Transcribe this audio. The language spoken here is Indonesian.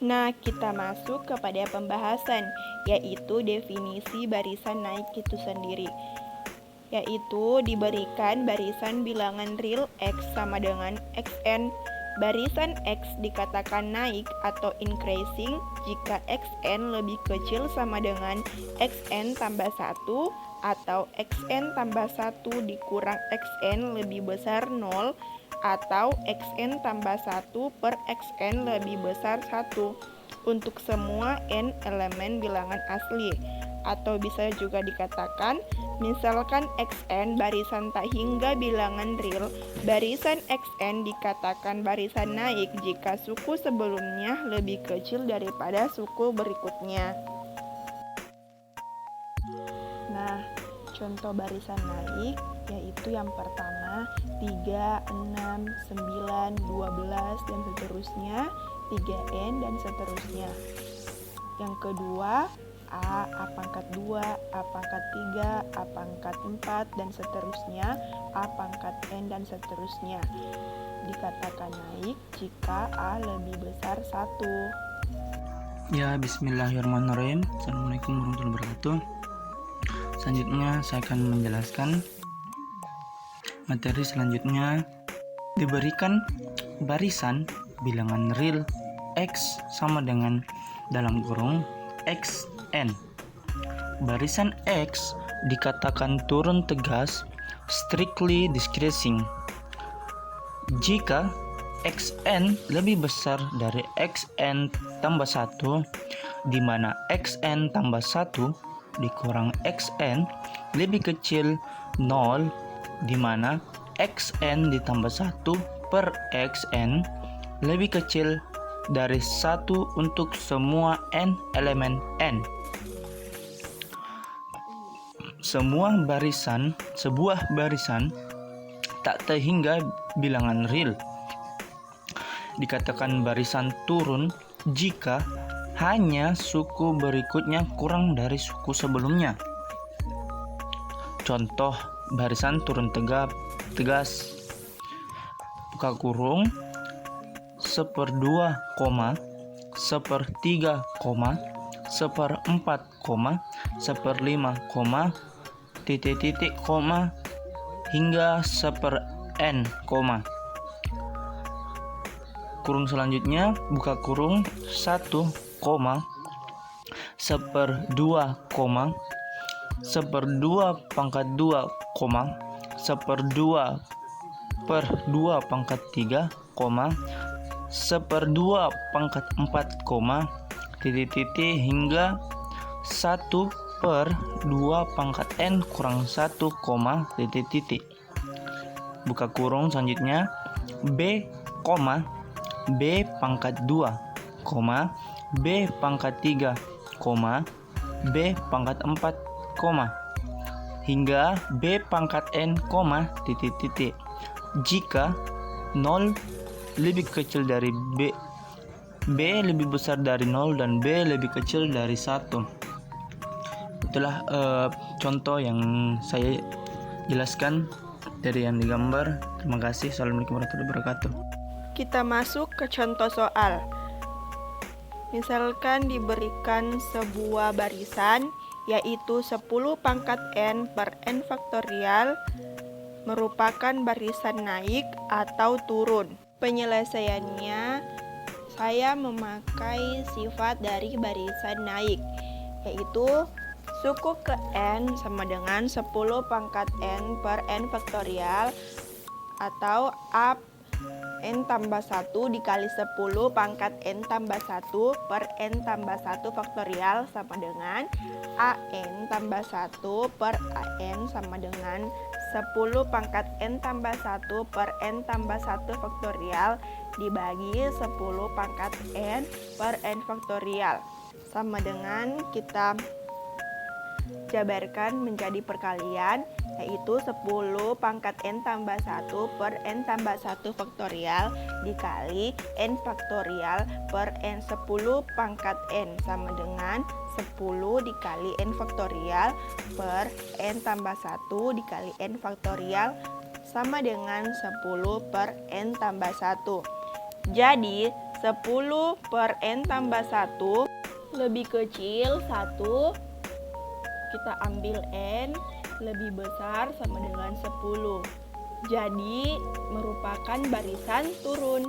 Nah, kita masuk kepada pembahasan, yaitu definisi barisan naik itu sendiri. Yaitu diberikan barisan bilangan real X sama dengan Xn. Barisan X dikatakan naik atau increasing jika Xn lebih kecil sama dengan Xn tambah 1 atau Xn tambah 1 dikurang Xn lebih besar 0 atau Xn tambah 1 per Xn lebih besar 1 untuk semua n elemen bilangan asli. Atau bisa juga dikatakan, misalkan Xn barisan tak hingga bilangan real, barisan Xn dikatakan barisan naik jika suku sebelumnya lebih kecil daripada suku berikutnya. Nah, contoh barisan naik yaitu yang pertama 3, 6, 9, 12 dan seterusnya, 3n dan seterusnya. Yang kedua A pangkat 2, A pangkat 3, A pangkat 4, dan seterusnya, A pangkat N, dan seterusnya. Dikatakan naik jika A lebih besar 1. Ya, bismillahirrahmanirrahim. Assalamualaikum warahmatullahi wabarakatuh. Selanjutnya saya akan menjelaskan materi selanjutnya. Diberikan barisan bilangan real X sama dengan dalam kurung Xn. Barisan X dikatakan turun tegas, strictly decreasing, jika Xn lebih besar dari Xn tambah 1, di mana Xn tambah 1 dikurang Xn lebih kecil 0, di mana Xn ditambah 1 per Xn lebih kecil dari 1 untuk semua n elemen n. Sebuah barisan tak terhingga bilangan real dikatakan barisan turun jika hanya suku berikutnya kurang dari suku sebelumnya. Contoh barisan turun tegas, buka kurung 1/2, 1/3, 1/4, 1/5, titik, hingga 1/n, kurung selanjutnya buka kurung 1, 1/2, 1/2 pangkat 2, 1/2 per 2 pangkat 3, 1/2 pangkat 4, titik hingga 1/2 pangkat n kurang 1, titik. Buka kurung selanjutnya B, B pangkat 2, B pangkat 3, B pangkat 4, hingga B pangkat n, titik. Jika 0 lebih kecil dari B lebih besar dari 0 dan B lebih kecil dari 1. Itulah contoh yang saya jelaskan dari yang digambar. Terima kasih. Assalamualaikum warahmatullahi wabarakatuh. Kita masuk ke contoh soal. Misalkan diberikan sebuah barisan yaitu 10 pangkat n per n faktorial merupakan barisan naik atau turun. Penyelesaiannya, saya memakai sifat dari barisan naik, yaitu suku ke n sama dengan 10 pangkat n per n faktorial atau a n tambah 1 dikali 10 pangkat n tambah 1 per n tambah 1 faktorial sama dengan a n tambah 1 per a n sama dengan 10 pangkat n tambah 1 per n tambah 1 faktorial dibagi 10 pangkat n per n faktorial sama dengan kita jabarkan menjadi perkalian, yaitu 10 pangkat n tambah 1 per n tambah 1 faktorial dikali n faktorial per n 10 pangkat n sama dengan 10 dikali n faktorial per n tambah 1 dikali n faktorial sama dengan 10 per n tambah 1. Jadi 10 per N tambah 1 lebih kecil 1, kita ambil N lebih besar sama dengan 10. Jadi merupakan barisan turun.